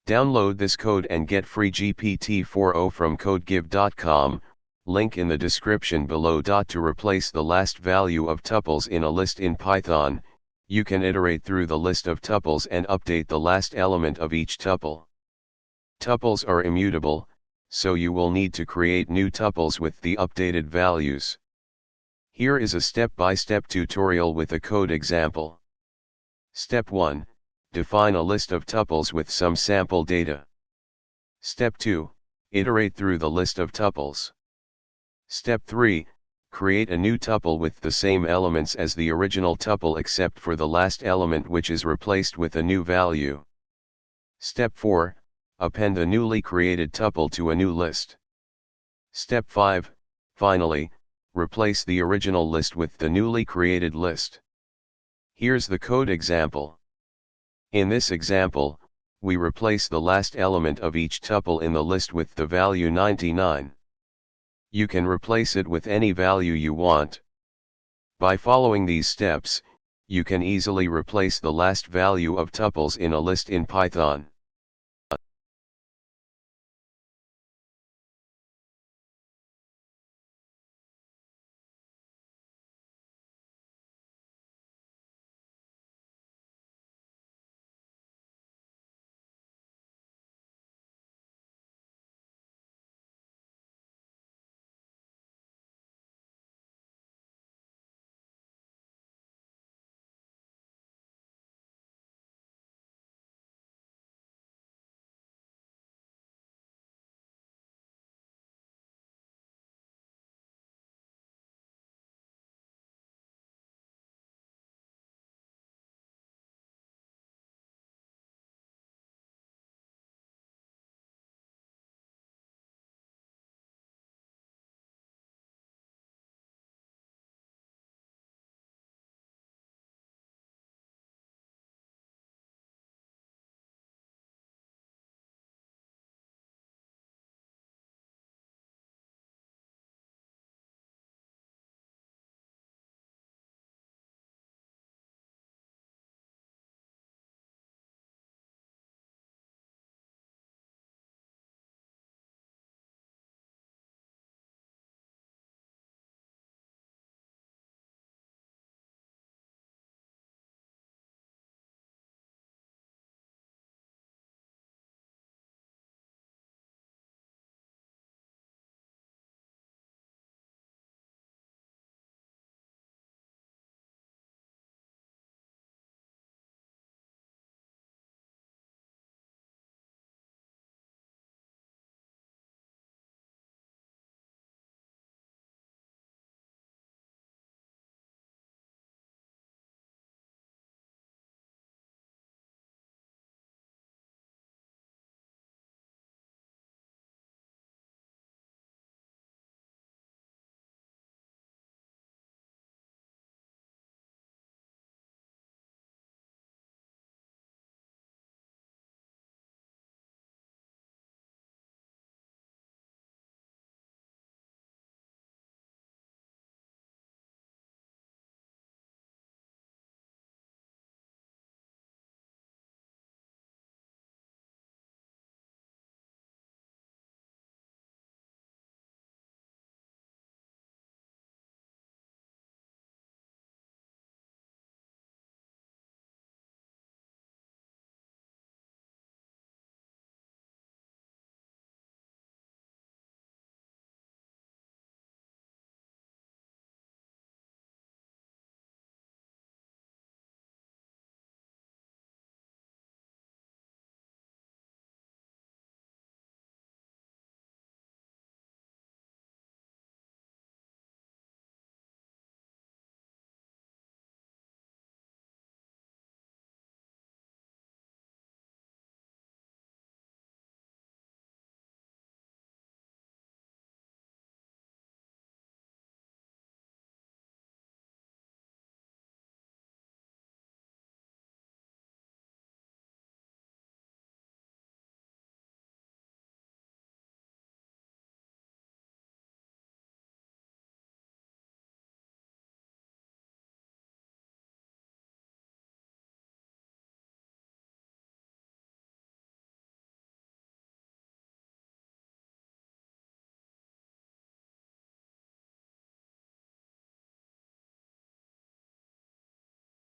Download this code and get free GPT-4o from codegive.com, link in the description below. To replace the last value of tuples in a list in Python, you can iterate through the list of tuples and update the last element of each tuple. Tuples are immutable, so you will need to create new tuples with the updated values. Here is a step-by-step tutorial with a code example. Step 1. Define a list of tuples with some sample data. Step 2. Iterate through the list of tuples. Step 3. Create a new tuple with the same elements as the original tuple except for the last element, which is replaced with a new value. Step 4. Append a newly created tuple to a new list. Step 5. Finally, replace the original list with the newly created list. Here's the code example. In this example, we replace the last element of each tuple in the list with the value 99. You can replace it with any value you want. By following these steps, you can easily replace the last value of tuples in a list in Python.